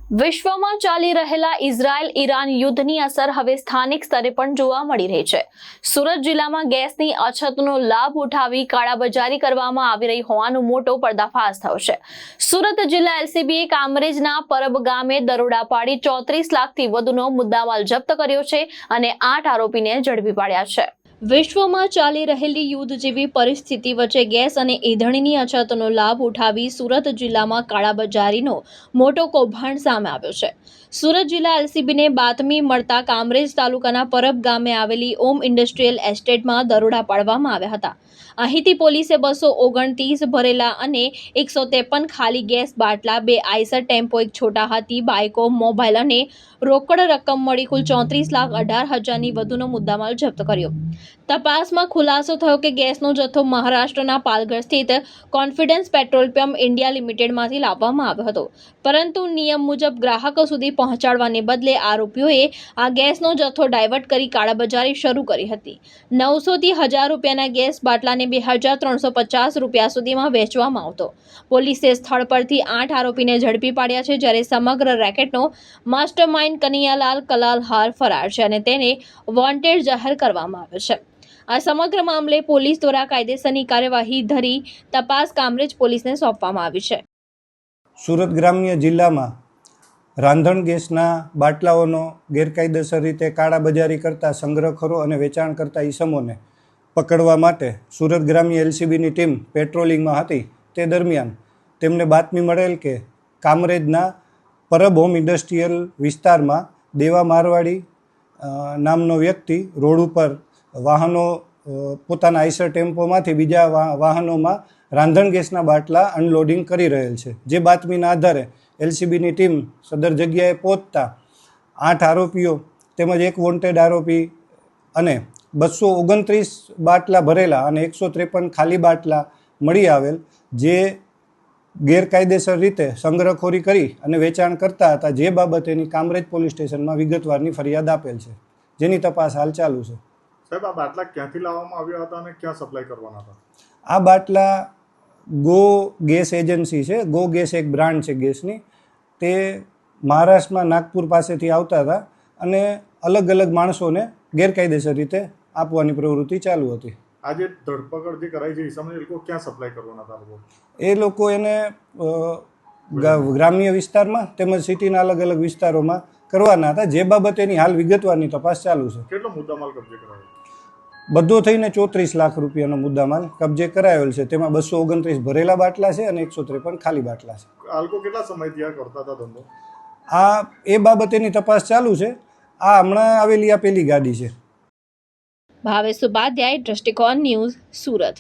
વિશ્વમાં ચાલી રહેલા ઇઝરાયલ ઈરાન યુદ્ધની અસર હવે સ્થાનિક સ્તરે પણ જોવા મળી રહી છે। સુરત જિલ્લામાં ગેસની અછતનો લાભ ઉઠાવી કાળાબજારી કરવામાં આવી રહી હોવાનો મોટો પર્દાફાશ થયો છે। સુરત જિલ્લા એલસીબીએ કામરેજના પરબ ગામે દરોડા પાડી 34 લાખથી વધુનો મુદ્દામાલ જપ્ત કર્યો છે અને 8 આરોપીને ઝડપી પાડ્યા છે। વિશ્વમાં ચાલી રહેલી યુદ્ધ જેવી પરિસ્થિતિ વચ્ચે ગેસ અને ઈંધણની અછતનો લાભ ઉઠાવી સુરત જિલ્લામાં કાળાબજારીનો મોટો કૌભાંડ સામે આવ્યો છે। સુરત જિલ્લા એલસીબીને બાતમી મળતા કામરેજ તાલુકાના પરબ ગામે આવેલી ઓમ ઇન્ડસ્ટ્રીયલ એસ્ટેટમાં દરોડા પાડવામાં આવ્યા હતા। અહીંથી પોલીસે 229 ભરેલા અને 153 ખાલી ગેસ બાટલા, 2 આઈસર ટેમ્પો, એક છોટા હાથી, બાઇકો, મોબાઈલ અને રોકડ રકમ મળી કુલ 34,18,000ની વધુનો મુદ્દામાલ જપ્ત કર્યો। તપાસમાં ખુલાસો થયો કે ગેસનો જથ્થો મહારાષ્ટ્રના પાલઘર સ્થિત કોન્ફિડન્સ પેટ્રોલ પંપ ઇન્ડિયા લિમિટેડમાંથી લાવવામાં આવ્યો હતો, પરંતુ નિયમ મુજબ ગ્રાહકો સુધી પહોંચાડવાને બદલે આરોપીઓએ આ ગેસનો જથ્થો ડાયવર્ટ કરી કાળાબજારી શરૂ કરી હતી। 900 થી 1000 રૂપિયાના ગેસ બાટલાને 2,350 રૂપિયા સુધીમાં વેચવામાં આવતો। પોલીસે સ્થળ પરથી 8 આરોપીને ઝડપી પાડ્યા છે, જ્યારે સમગ્ર રેકેટનો માસ્ટરમાઇન્ડ કનૈયાલાલ કલાલહાર ફરાર છે અને તેને વોન્ટેડ જાહેર કરવામાં આવ્યો છે। આ સમગ્ર મામલે પોલીસ દ્વારા કાયદેસરની કાર્યવાહી ધરી તપાસ કામરેજ પોલીસને સોંપવામાં આવી છે। સુરત ગ્રામ્ય જિલ્લામાં રાંધણ ગેસના બાટલાઓનો ગેરકાયદેસર રીતે કાળાબજારી કરતા સંગ્રહખોરો અને વેચાણ કરતા ઈસમોને પકડવા માટે સુરત ગ્રામ્ય એલસીબીની ટીમ પેટ્રોલિંગમાં હતી। તે દરમિયાન તેમને બાતમી મળેલ કે કામરેજના પરબ હોમ ઇન્ડસ્ટ્રીયલ વિસ્તારમાં દેવા મારવાડી નામનો વ્યક્તિ રોડ ઉપર વાહનો પોતાના આઈસર ટેમ્પોમાંથી બીજા વાહનોમાં રાંધણ ગેસના બાટલા અનલોડિંગ કરી રહેલ છે। જે બાતમીના આધારે એલસીબીની ટીમ સદર જગ્યાએ પહોંચતા 8 આરોપીઓ તેમજ એક વોન્ટેડ આરોપી અને 229 બાટલા ભરેલા અને 153 ખાલી બાટલા મળી આવેલ, જે ગેરકાયદેસર રીતે સંગ્રહખોરી કરી અને વેચાણ કરતા હતા, જે બાબતેની કામરેજ પોલીસ સ્ટેશનમાં વિગતવારની ફરિયાદ આપેલ છે, જેની તપાસ હાલ ચાલુ છે। સાહેબ, આ બાટલા ક્યાંથી લાવવામાં આવ્યા હતા અને ક્યાં સપ્લાય કરવાના હતા? આ બાટલા ગો ગેસ એજન્સી છે, ગો ગેસ એક બ્રાન્ડ છે ગેસની, તે મહારાષ્ટ્રમાં નાગપુર પાસેથી આવતા હતા અને અલગ અલગ માણસોને ગેરકાયદેસર રીતે આપવાની પ્રવૃત્તિ ચાલુ હતી। આ જે ધરપકડ જે કરાઈ છે ઈસમને એ લોકો ક્યાં સપ્લાય કરવાના હતા? એ લોકો એને ગ્રામ્ય વિસ્તારમાં તેમજ સિટીના અલગ અલગ વિસ્તારોમાં કરવાના હતા, જે બાબતેની હાલ વિગતવારની તપાસ ચાલુ છે। કેટલો મુદ્દામાલ કબજે કરાયો? બધો થઈને 34 લાખ રૂપિયાનો મુદ્દામાલ કબજે કરાયેલ છે। તેમાં 229 ભરેલા બાટલા છે અને 153 ખાલી બાટલા છે। આ લોકો કેટલા સમયથી આ કરતા હતા ધંધો? એ બાબતેની તપાસ ચાલુ છે। આ હમણાં આવેલી આ પેલી ગાડી છે। ભાવેશ ઉપાધ્યાય, દ્રષ્ટિકોણ ન્યૂઝ, સુરત।